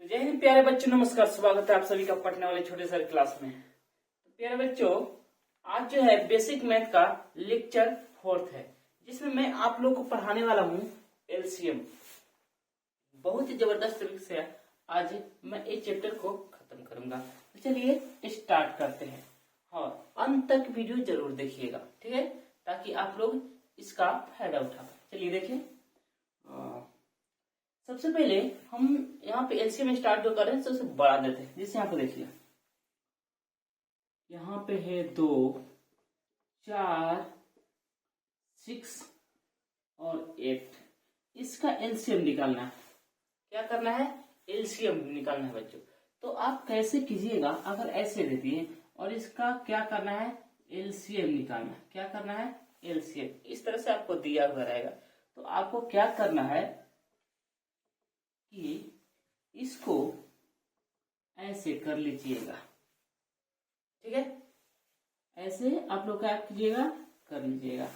तो जय हिंद प्यारे बच्चों, नमस्कार। स्वागत है आप सभी का पढ़ने वाले छोटे सर क्लास में। तो प्यारे बच्चों, आज जो है बेसिक मैथ का लेक्चर 4 है, जिसमें मैं आप लोग को पढ़ाने वाला हूँ एलसीएम। बहुत ही जबरदस्त तरीके से आज मैं इस चैप्टर को खत्म करूंगा। तो चलिए स्टार्ट करते हैं और अंत तक वीडियो जरूर देखिएगा, ठीक है, ताकि आप लोग इसका फायदा उठा पाए। चलिए देखिए, सबसे पहले हम यहाँ पे एलसीएम स्टार्ट जो कर रहे हैं सबसे बड़ा देते हैं। जिससे यहाँ पे देखिए, यहाँ पे है 2, 4, 6 और 8। इसका एलसीएम निकालना है। क्या करना है? एलसीएम निकालना है बच्चों। तो आप कैसे कीजिएगा? अगर ऐसे देती है और इसका क्या करना है? एलसीएम निकालना है। क्या करना है? एलसीएम। इस तरह से आपको दिया हुआ रहेगा। तो आपको क्या करना है कि इसको ऐसे कर लीजिएगा, ठीक है। ऐसे आप लोग क्या कीजिएगा? कर लीजिएगा।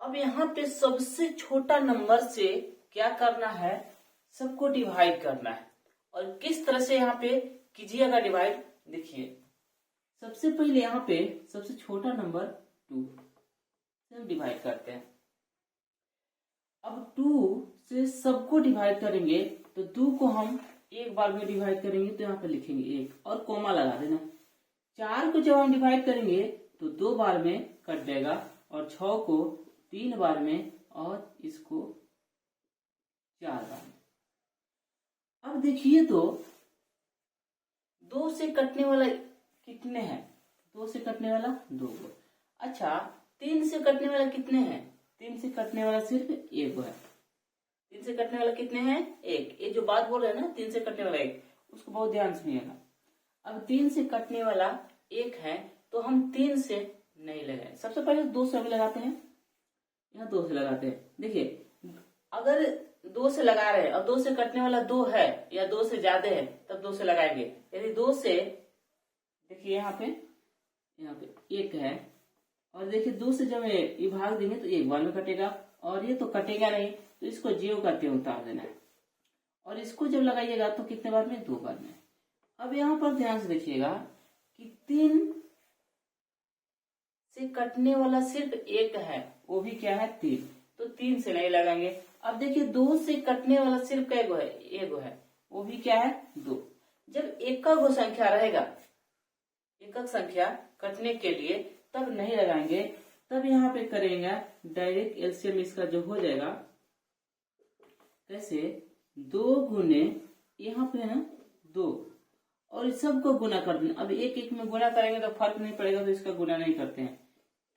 अब यहाँ पे सबसे छोटा नंबर से क्या करना है? सबको डिवाइड करना है। और किस तरह से यहाँ पे कीजिएगा डिवाइड? देखिए, सबसे पहले यहाँ पे सबसे छोटा नंबर 2 से हम डिवाइड करते हैं। अब 2 से सबको डिवाइड करेंगे तो 2 को हम एक बार में डिवाइड करेंगे तो यहाँ पे लिखेंगे 1 और कोमा लगा देना। 4 को जब हम डिवाइड करेंगे तो 2 बार में कट जाएगा और 6 को 3 बार में और इसको 4 बार में। अब देखिए तो 2 से कटने वाला कितने हैं? 2 से कटने वाला 2 को। अच्छा, 3 से कटने वाला कितने हैं? 3 से कटने वाला सिर्फ 1 है। 3 से कटने वाला कितने हैं? 1। ये जो बात बोल रहे हैं ना, 3 से कटने वाला 1, उसको बहुत ध्यान सुनिएगा। अब 3 से कटने वाला 1 है तो हम 3 से नहीं लगाए। सबसे पहले 2 से हम लगाते हैं। यहाँ 2 से लगाते हैं। देखिए, अगर 2 से लगा रहे हैं और 2 से कटने वाला 2 है या 2 से ज्यादा है तब 2 से लगाएंगे। यदि 2 से, देखिए यहाँ पे 1 है और देखिए 2 से जब ये भाग देंगे तो 1 बार में कटेगा और ये तो कटेगा नहीं, तो इसको 0 का त्यों उतार देना है। और इसको जब लगाइएगा तो कितने बार में? 2 बार में। अब यहाँ पर ध्यान से देखिएगा कि 3 से कटने वाला सिर्फ 1 है, वो भी क्या है? 3। तो 3 से नहीं लगाएंगे। अब देखिए 2 से कटने वाला सिर्फ कै गो है? 1 है, वो भी क्या है? 2। जब एकक गो संख्या रहेगा, एकक संख्या कटने के लिए, तब नहीं लगाएंगे। तब यहाँ पे करेंगे डायरेक्ट एलसीएम। इसका जो हो जाएगा कैसे? 2 गुने यहाँ पे है 2 और इस सबको गुना कर देना। अब 1 में गुना करेंगे तो फर्क नहीं पड़ेगा, तो इसका गुना नहीं करते हैं।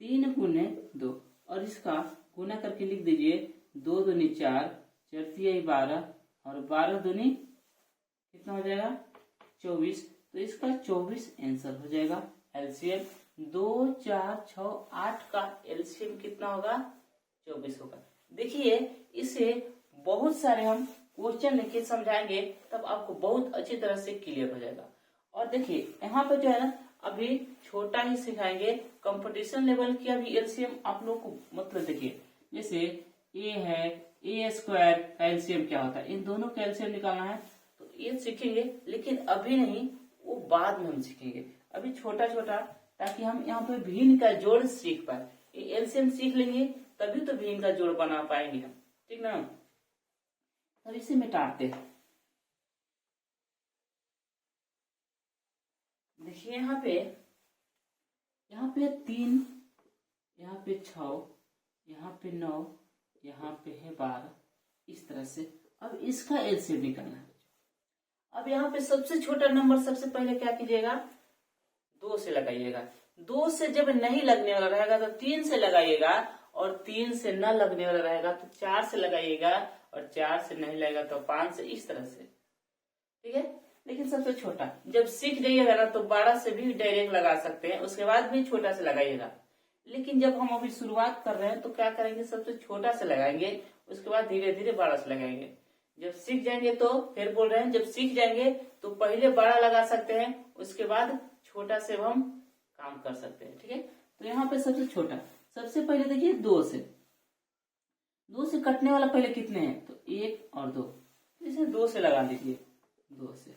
3 गुने 2 और इसका गुना करके लिख दीजिए। 2 दूनी 4, 4 तिया 12 और 12 दूनी कितना हो जाएगा? 24। तो इसका 24 आंसर हो जाएगा एलसीएम। 2, 4, 6, 8 का एलसीएम कितना होगा? 24 होगा। देखिए, इसे बहुत सारे हम क्वेश्चन लेके समझाएंगे, तब आपको बहुत अच्छी तरह से क्लियर हो जाएगा। और देखिए यहाँ पे जो है ना, अभी छोटा ही सिखाएंगे। कंपटीशन लेवल की अभी एलसीएम आप लोग को, मतलब देखिए, जैसे ए है, ए स्क्वायर का एलसीएम क्या होता है, इन दोनों का एलसीएम निकालना है। तो ये सीखेंगे, लेकिन अभी नहीं, वो बाद में हम सीखेंगे। अभी छोटा छोटा, ताकि हम यहाँ पे भिन्न का जोड़ सीख पाए। एलसीएम सीख लेंगे तभी तो भिन्न का जोड़ बना पाएंगे हम, ठीक ना। अब इसे मिटाते हैं। देखिए यहाँ पे 3, यहाँ पे 6, यहाँ पे 9, यहाँ पे है 12, इस तरह से। अब इसका एलसीएम निकालना है। अब यहाँ पे सबसे छोटा नंबर सबसे पहले क्या कीजिएगा? 2 से लगाइएगा। 2 से जब नहीं लगने वाला रहेगा तो 3 से लगाइएगा, और 3 से न लगने वाला रहेगा तो 4 से लगाइएगा, और 4 से नहीं लगेगा तो 5 से, इस तरह से, ठीक है। लेकिन सबसे छोटा जब सीख जाइएगा ना तो 12 से भी डायरेक्ट लगा सकते हैं, उसके बाद भी छोटा से लगाइएगा। लेकिन जब हम अभी शुरुआत कर रहे हैं तो क्या करेंगे? सबसे छोटा से लगाएंगे, उसके बाद धीरे धीरे 12 से लगाएंगे। जब सीख जाएंगे तो, फिर बोल रहे हैं, जब सीख जाएंगे तो पहले 12 लगा सकते हैं, उसके बाद छोटा से हम काम कर सकते हैं, ठीक है। तो यहाँ पे सबसे छोटा, सबसे पहले देखिए 2 से कटने वाला पहले कितने हैं? तो 1 और 2, इसे 2 से लगा लीजिए। 2 से।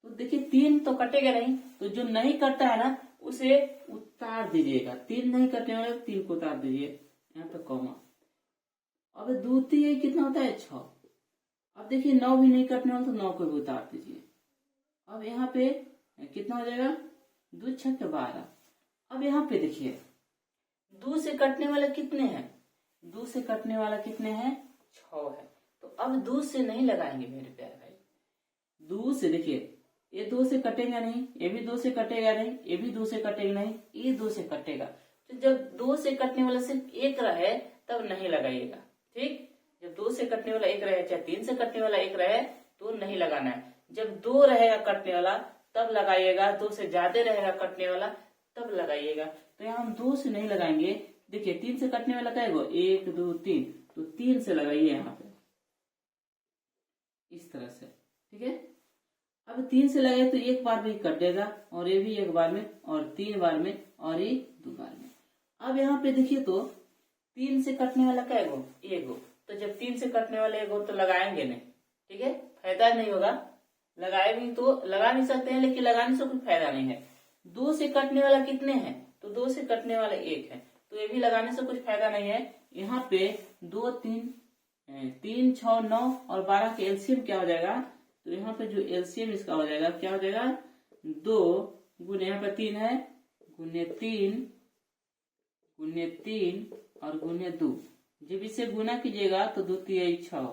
तो देखिए 3 तो कटेगा नहीं, तो जो नहीं कटता है ना उसे उतार दीजिएगा। 3 नहीं कटने वाले 3 को उतार दीजिए, यहाँ पे कॉमा। अब द्वितीय कितना होता है 6। अब देखिए 9 भी नहीं कटने वाला तो 9 को भी उतार दीजिए। अब यहाँ पे कितना हो जाएगा 2 6 12। अब यहाँ पे देखिए 2 से कटने वाले कितने हैं, 2 से कटने वाला कितने हैं 6 है। तो अब 2 से नहीं लगाएंगे मेरे प्यारे भाई। 2 से देखिए ये 2 से कटेगा नहीं, ये भी 2 से कटेगा नहीं, ये भी 2 से कटेगा नहीं, ये 2 से कटेगा। तो जब 2 से कटने वाला सिर्फ एक रहे तब नहीं लगाइएगा। ठीक, जब 2 से कटने वाला एक रहे चाहे 3 से कटने वाला एक रहे तो नहीं लगाना है। जब 2 रहेगा कटने वाला तब लगाइएगा, 2 से ज्यादा रहेगा कटने वाला तब लगाइएगा। तो यहाँ हम 2 से नहीं लगाएंगे। देखिए 3 से कटने वाला क्या है 1 2 3, तो 3 से लगाइए यहाँ पे इस तरह से। ठीक है, अब 3 से लगाए तो एक बार में कट जाएगा, और ये भी एक बार में, और 3 बार में, और ये 2 बार में। अब यहाँ पे देखिए तो 3 से कटने वाला क्या है एगो। तो जब 3 से कटने वाले एगो तो लगाएंगे नहीं। ठीक है, फायदा नहीं होगा। लगाए भी तो लगा नहीं सकते हैं, लेकिन लगाने से कोई फायदा नहीं है। 2 से कटने वाला कितने हैं, तो 2 से कटने वाला 1 है, तो ये भी लगाने से कुछ फायदा नहीं है। यहाँ पे 2 3 3 6 9 और 12 के एलसीएम क्या हो जाएगा, तो यहाँ पे जो एलसीएम इसका हो जाएगा क्या हो जाएगा 2 गुने यहाँ पे 3 है गुने 3 गुने 3 और गुने 2। जब इसे गुना कीजिएगा तो 2 3 6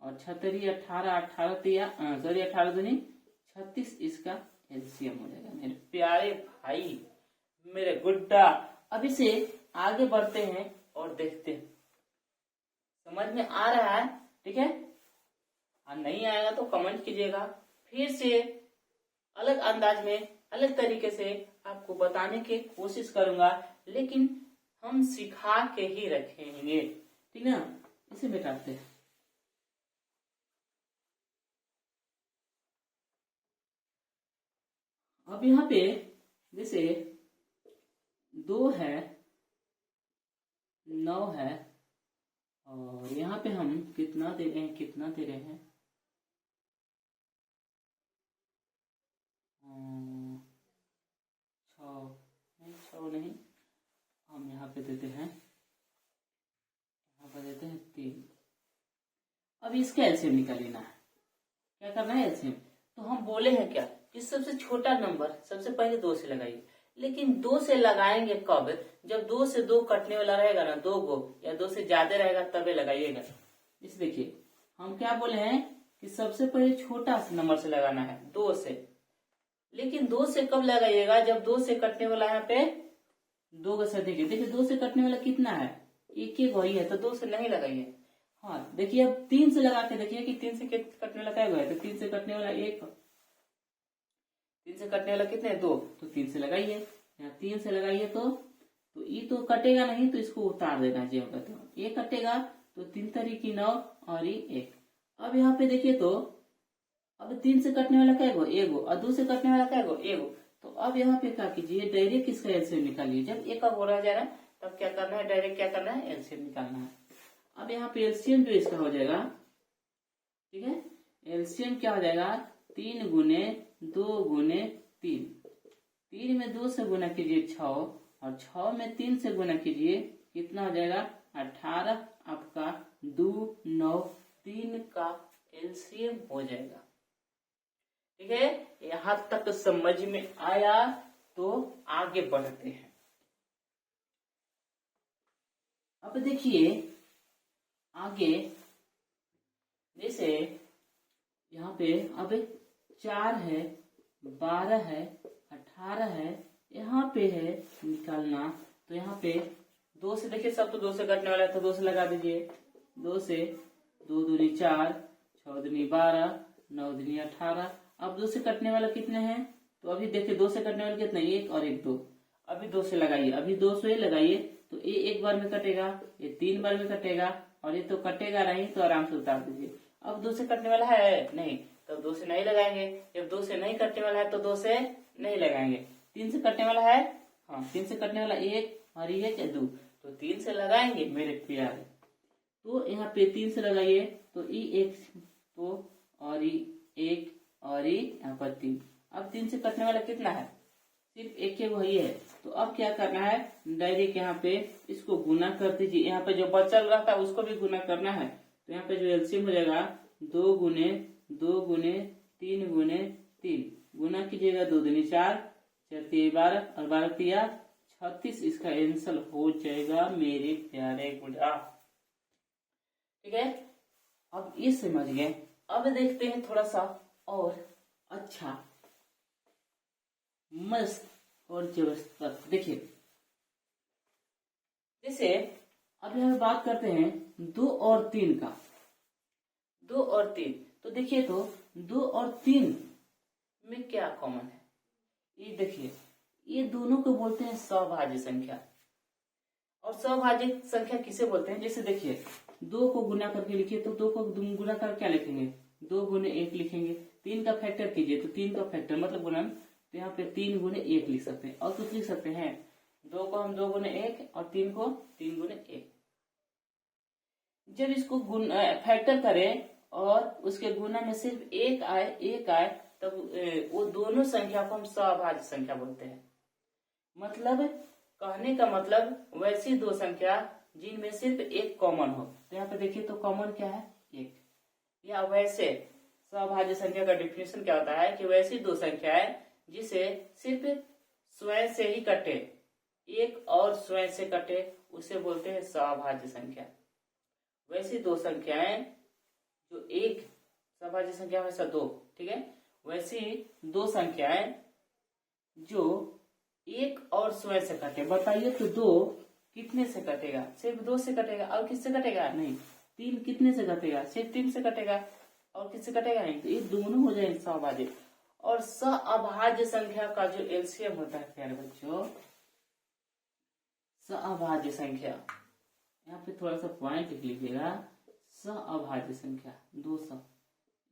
और 6 3 18 18 सॉरी 18 दूनी 36 इसका एलसीएम हो जाएगा मेरे प्यारे भाई, मेरे गुड्डा। अब इसे आगे बढ़ते हैं और देखते हैं समझ में आ रहा है। ठीक है, नहीं आएगा तो कमेंट कीजिएगा, फिर से अलग अंदाज में अलग तरीके से आपको बताने की कोशिश करूंगा, लेकिन हम सिखा के ही रखेंगे। ठीक ना, इसे मिटाते हैं। अब यहाँ पे जैसे 2 है 9 है, और यहाँ पे हम कितना दे रहे हैं 6 नहीं, हम यहाँ पे देते हैं 3। अब इसका एलसीएम निकाल लेना है। क्या करना है एलसीएम, तो हम बोले हैं क्या कि सबसे छोटा नंबर सबसे पहले 2 से लगाइए, लेकिन 2 से लगाएंगे कब, जब 2 से 2 कटने वाला रहेगा ना 2 गो या 2 से ज्यादा रहेगा तबे लगाइएगा। इस देखिए हम क्या बोले हैं कि सबसे पहले छोटा नंबर से लगाना है 2 से, लेकिन 2 से कब लगाइएगा जब 2 से कटने वाला यहाँ पे 2 का अधिक है। देखिए 2 से कटने वाला कितना है एक वही है, तो 2 से नहीं लगाइए। हाँ देखिए अब 3 से लगा के देखिए कि 3 से कटने वाला क्या है, तो 3 से कटने वाला 1, 3 से कटने वाला कितने 2, तो 3 से लगाइए। यहाँ 3 से लगाइए तो ये तो कटेगा नहीं, तो इसको उतार देना चाहिए। तो ये कटेगा तो 3 तरीकी 9 और ये 1। अब यहाँ पे देखिए तो अब 3 से कटने वाला क्या है एगो, और 2 से कटने वाला क्या है एगो। तो अब यहाँ पे क्या कीजिए डायरेक्ट इसका एलसीएम निकालिए। जब एक अब हो रहा जा रहा है तब क्या करना है, डायरेक्ट क्या करना है एलसीएम निकालना है। अब यहाँ पे एलसीएम जो इसका हो जाएगा, ठीक है, एलसीएम क्या हो जाएगा 3 गुने 2 गुने 3। 3 में 2 से गुना कीजिए 6, और 6 में 3 से गुना कीजिए कितना हो जाएगा 18। आपका 2 9 3 का एलसीएम हो जाएगा। ठीक है, यहां तक समझ में आया तो आगे बढ़ते हैं। अब देखिए आगे जैसे यहाँ पे अब 4 है 12 है 18 है, यहाँ पे है निकालना। तो यहाँ पे 2 से देखिए सब तो 2 से कटने वाला है, तो 2 से लगा दीजिए। 2 से 2 दूनी 4, 6 दूनी 12, 9 दूनी 18। अब 2 से कटने वाला कितने हैं, तो अभी देखिए 2 से कटने वाले कितने 1 और 1 2। अभी 2 से लगाइए, अभी 2 से लगाइए तो ये 1 बार में कटेगा, ये 3 बार में कटेगा, और ये तो कटेगा नहीं, तो आराम से उतार दीजिए। अब 2 से कटने वाला है नहीं, तो 2 से नहीं लगाएंगे। जब 2 से नहीं कटने वाला है तो 2 से नहीं लगाएंगे। 3 से कटने वाला है, हाँ 3 से कटने वाला 1 और ये 2, तो 3 से लगाएंगे मेरे प्यारे। तो यहाँ पे 3 से लगाइए तो ये 1 तो और ये 1 और पर 3। अब 3 से कटने वाला कितना है, सिर्फ एक ही वही है। तो अब क्या करना है, डायरेक्ट यहाँ पे इसको गुना कर दीजिए। यहाँ पे जो बचल रहता है उसको भी गुना करना है। तो यहाँ पे जो एलसीएम हो जाएगा 2 गुने 2 गुने 3 गुने 3, गुना कीजिएगा 2 दूनी 4, 4 तिया 12 और 12 तिया 36। इसका आंसर हो जाएगा मेरे प्यारे गुड़ा। ठीक है, अब ये समझ गए। अब देखते हैं थोड़ा सा और अच्छा मस्त और जबरदस्त। देखिए जैसे अब यहाँ बात करते हैं 2 और 3 का। 2 और 3, तो देखिए तो 2 और 3 में क्या कॉमन है, ये देखिए ये दोनों को बोलते हैं सभाज्य संख्या। और सभाज्य संख्या किसे बोलते हैं, जैसे देखिए 2 को गुना करके लिखिए तो 2 को गुना कर क्या लिखेंगे, 2 गुने 1 लिखेंगे। 3 का फैक्टर कीजिए तो 3 का फैक्टर मतलब गुणन, तो यहाँ पे 3 गुने 1 लिख सकते हैं। और कुछ लिख सकते हैं, 2 को हम 2 गुने 1 और 3 को 3 गुने 1। जब इसको फैक्टर करें और उसके गुना में सिर्फ एक आए तब वो दोनों संख्या को हम सभाज्य संख्या बोलते हैं। मतलब कहने का मतलब वैसी दो संख्या जिनमें सिर्फ एक कॉमन हो। तो यहाँ पे देखिए तो कॉमन क्या है, 1। या वैसे सभाज्य संख्या का डिफिनेशन क्या होता है कि वैसी दो संख्याएं जिसे सिर्फ स्वयं से ही कटे, एक और स्वयं से कटे, उसे बोलते हैं सभाज्य संख्या। वैसी दो संख्याएं जो एक सभाज्य संख्या वैसा 2, ठीक है, वैसी दो संख्याएं जो एक और स्वयं से कटे। बताइए तो 2 कितने से कटेगा, सिर्फ 2 से कटेगा, और किससे कटेगा नहीं। 3 कितने से कटेगा, सिर्फ 3 से कटेगा, और किससे कटेगा नहीं। तो ये दोनों हो जाएंगे सभाज्य। और सअभाज्य संख्या का जो एलसीएम होता है प्यारे बच्चों, सअभाज्य संख्या, यहाँ पे थोड़ा सा पॉइंट लिख लीजिएगा, सअभाज्य संख्या 200,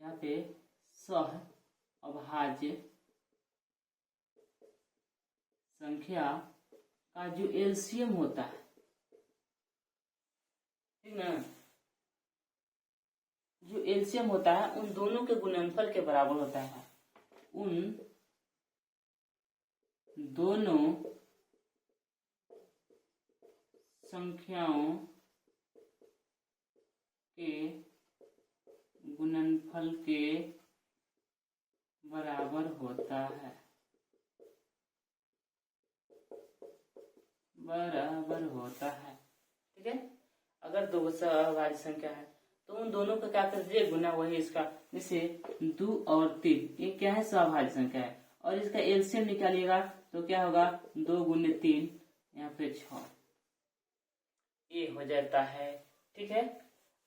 यहाँ पे सअभाज्य संख्या का जो एलसीएम होता है, ठीक ना, जो एलसीएम होता है उन दोनों के गुणनफल के बराबर होता है। उन दोनों संख्याओं के गुणनफल के बराबर होता है, बराबर होता है। ठीक है, अगर दो सभाज्य संख्या है तो उन दोनों का क्या कर दीजिए, गुना वही इसका। जैसे 2 और 3 ये क्या है, सभाज्य संख्या है, और इसका एलसीएम निकालिएगा तो क्या होगा, 2 गुने 3 यहाँ पे 6, ये हो जाता है। ठीक है,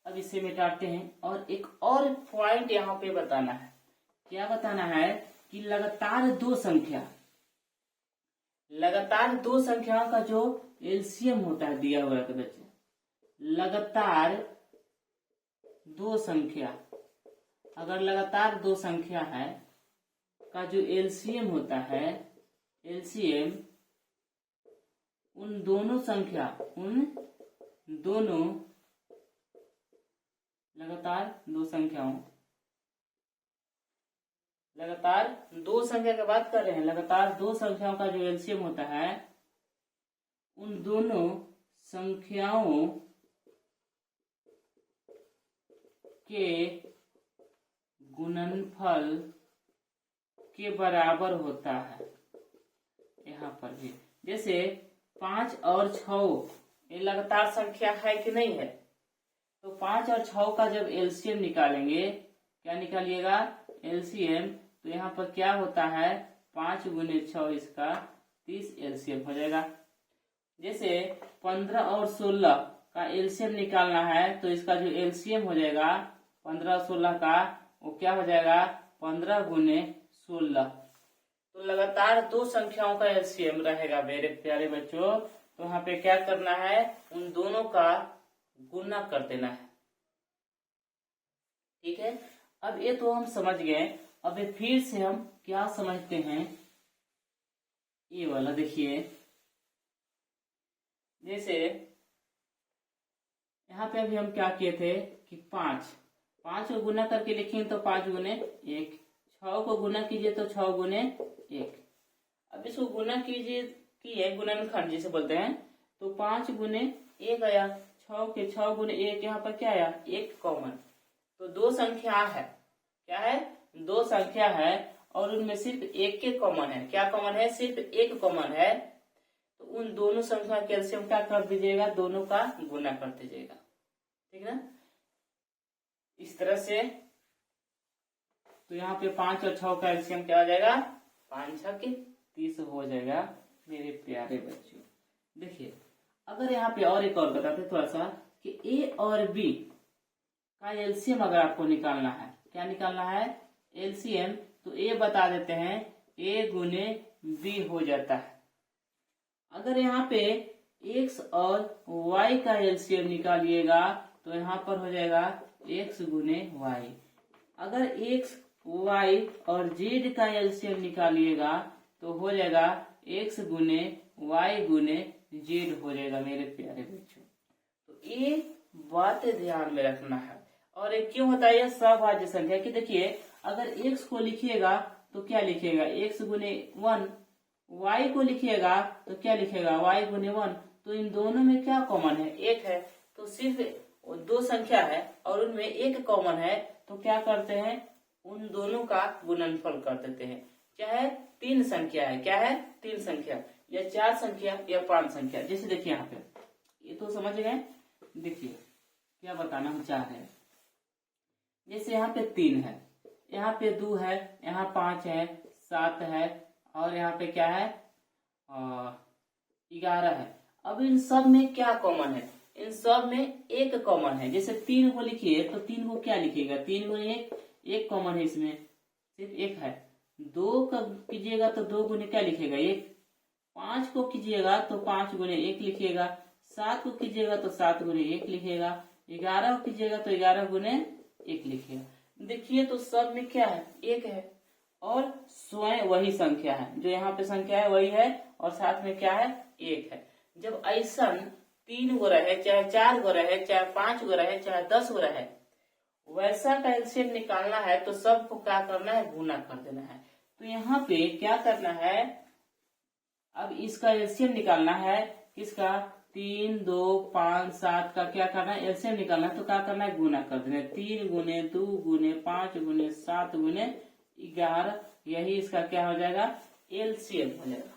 अब इसे मिटाते हैं। और एक और पॉइंट यहाँ पे बताना है। क्या बताना है कि लगातार दो संख्याओं का जो एलसीएम होता है दिया हुआ है बच्चे, लगातार दो संख्या, अगर लगातार दो संख्या है का जो एलसीएम होता है, एलसीएम उन दोनों लगातार दो संख्या की बात कर रहे हैं, लगातार दो संख्याओं का जो एलसीएम होता है उन दोनों संख्याओं के गुणनफल के बराबर होता है। यहाँ पर भी जैसे 5 और 6 ये लगातार संख्या है कि नहीं है, तो 5 और 6 का जब एलसीएम निकालेंगे, क्या निकालिएगा, एलसीएम, तो यहाँ पर क्या होता है, 5 गुने 6 इसका 30 एलसीएम हो जाएगा। जैसे 15 और 16 का एलसीएम निकालना है तो इसका जो एलसीएम हो जाएगा 15 और 16 का, वो क्या हो जाएगा, 15 गुने 16। तो लगातार दो संख्याओं का एलसीएम रहेगा मेरे प्यारे बच्चों। तो यहाँ पे क्या करना है, उन दोनों का गुना कर देना है। ठीक है, अब ये तो हम समझ गए। अब फिर से हम क्या समझते हैं, ये वाला देखिए। जैसे यहाँ पे अभी हम क्या किए थे कि 5 को गुना करके लिखेंगे तो 5 गुने 1 6 को गुना कीजिए तो 6 गुने 1। अब इसको गुना कीजिए किए गुणनखंड जिसे बोलते हैं, तो 5 गुने 1 आया। 6 के 6 गुने 1, यहाँ पर क्या आया 1 कॉमन। तो दो संख्या है, क्या है, दो संख्या है और उनमें सिर्फ एक के कॉमन है। क्या कॉमन है, सिर्फ एक कॉमन है। तो उन दोनों संख्या के एलसीएम क्या कर दीजिएगा, दोनों का गुना कर दीजिएगा, ठीक है ना। इस तरह से तो यहाँ पे 5 और 6 का एलसीएम क्या हो जाएगा, 5 6 30 हो जाएगा मेरे प्यारे बच्चों। देखिए अगर यहाँ पे और एक और बताते थोड़ा सा कि ए और बी का एलसीएम अगर आपको निकालना है, क्या निकालना है, एलसीएम, तो ए बता देते हैं ए गुने बी हो जाता है। अगर यहाँ पे x और y का एलसीएम निकालिएगा तो यहाँ पर हो जाएगा x गुने y। अगर x, y और z का एलसीएम निकालिएगा तो हो जाएगा x गुने y गुने z हो जाएगा मेरे प्यारे बच्चों। तो ये बात ध्यान में रखना है। और एक क्यों होता है यह सभाज्य संख्या की, देखिए अगर x को लिखिएगा तो क्या लिखिएगा, x गुने 1, y को लिखिएगा तो क्या लिखेगा, y गुने 1। तो इन दोनों में क्या कॉमन है, एक है। तो सिर्फ दो संख्या है और उनमें एक कॉमन है, तो क्या करते हैं, उन दोनों का गुणनफल कर देते हैं। चाहे 3 संख्या है, क्या है, 3 संख्या या 4 संख्या या 5 संख्या। जैसे देखिए यहाँ पे ये तो समझ गए। देखिए क्या बताना हम चाह रहे हैं, जैसे यहाँ पे 3 है, यहाँ पे 2 है, यहाँ 5 है, 7 है और यहाँ पे क्या है 11 है। अब इन सब में क्या कॉमन है, इन सब में एक कॉमन है। जैसे 3 को लिखिए तो 3 को क्या लिखिएगा, 3 गुने 1, एक कॉमन है, इसमें सिर्फ एक है। 2 का कीजिएगा तो 2 गुने क्या लिखिएगा 1। 5 को कीजिएगा तो 5 गुने 1 लिखिएगा। 7 को कीजिएगा तो 7 गुने 1 लिखिएगा। 11 को कीजिएगा तो 11 गुने 1 लिखिएगा। देखिए तो सब में क्या है, एक है और स्वयं वही संख्या है, जो यहाँ पे संख्या है वही है और साथ में क्या है, एक है। जब ऐसा 3 गो रहे, चाहे 4 गो रहे, चाहे 5 गो रहे, चाहे 10 गो रहे, वैसा का एलसीएम निकालना है तो सबको क्या करना है, गुना कर देना है। तो यहाँ पे क्या करना है, अब इसका एलसीएम निकालना है, किसका, 3 2 5 7 का क्या करना है, एलसीएम निकालना है। तो क्या करना है, गुना कर देना है। 3 गुने 2 गुने 5 गुने 7 गुने 11, यही इसका क्या हो जाएगा, एलसीएम हो जाएगा।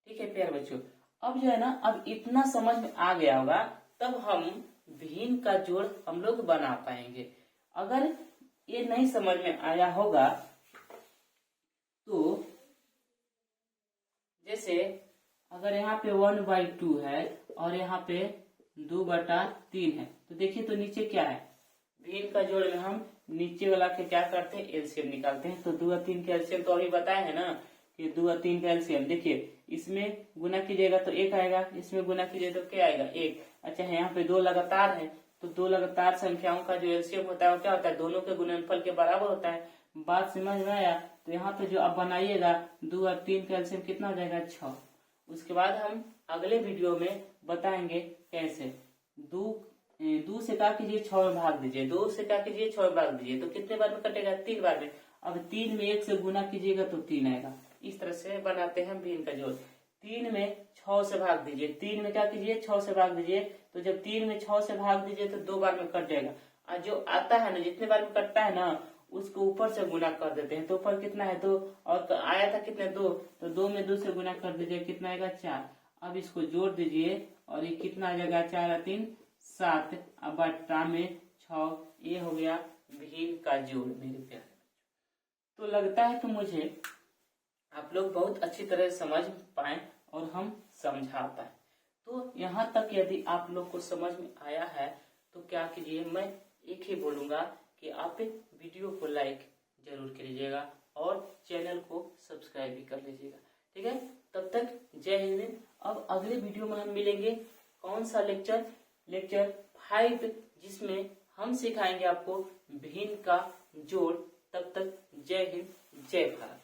ठीक है प्यारे बच्चों, अब जो है ना, अब इतना समझ में आ गया होगा, तब हम भिन्न का जोड़ हम लोग बना पाएंगे। अगर ये नहीं समझ में आया होगा तो जैसे अगर यहाँ पे 1/2 है और यहाँ पे 2/3 है, तो देखिए तो नीचे क्या है, भिन्न का जोड़ में हम नीचे वाला के क्या करते हैं, एलसीएम निकालते हैं। तो 2 और 3 के एलसीएम तो अभी बताए हैं ना कि 2 और 3 का एलसीएम। देखिए इसमें गुना कीजिएगा तो 1 आएगा, इसमें गुना कीजिएगा तो क्या आएगा, 1। अच्छा है, यहाँ पे 2 लगातार है, तो 2 लगातार संख्याओं का जो एलसीएम होता है वो क्या होता है, दोनों के गुणनफल के बराबर होता है। बात समझ में आया। तो यहाँ पे जो आप बनाइएगा 2 और 3 का एलसीएम कितना हो जाएगा, 6। उसके बाद हम अगले वीडियो में बताएंगे कैसे। 2 से क्या कीजिए, 6 में भाग दीजिए, 2 से क्या कीजिए, 6 में भाग दीजिए, तो कितने बार में कटेगा, 3 बार में। अब 3 में 1 से गुना कीजिएगा तो 3 आएगा। इस तरह से बनाते हैं भिन्न का जोड़। 3 में 6 से भाग दीजिए, 3 में क्या कीजिए, 6 से भाग दीजिए, तो जब 3 में 6 से भाग दीजिए तो 2 बार में कट जाएगा। और जो आता है ना, जितने बार में कटता है ना, उसको ऊपर से गुना कर देते हैं। तो ऊपर कितना है, 2, और आया था कितने, 2, तो 2 में 2 से गुना कर दीजिए, कितना आएगा, 4। अब इसको जोड़ दीजिए और ये कितना आ जाएगा, 4 और 3 7, अब बटा में 6, ये हो गया भिन्न का जोड़ मेरे प्यारे। तो लगता है कि मुझे आप लोग बहुत अच्छी तरह समझ पाए और हम समझा पाए। तो यहाँ तक यदि आप लोग को समझ में आया है तो क्या कीजिए, मैं एक ही बोलूंगा कि आप वीडियो को लाइक जरूर कीजिएगा और चैनल को सब्सक्राइब भी कर लीजिएगा। ठीक है, तब तक जय हिंद। अब अगले वीडियो में हम मिलेंगे, कौन सा लेक्चर 5, जिसमें हम सिखाएंगे आपको भिन्न का जोड़। तब तक जय हिंद, जय भारत।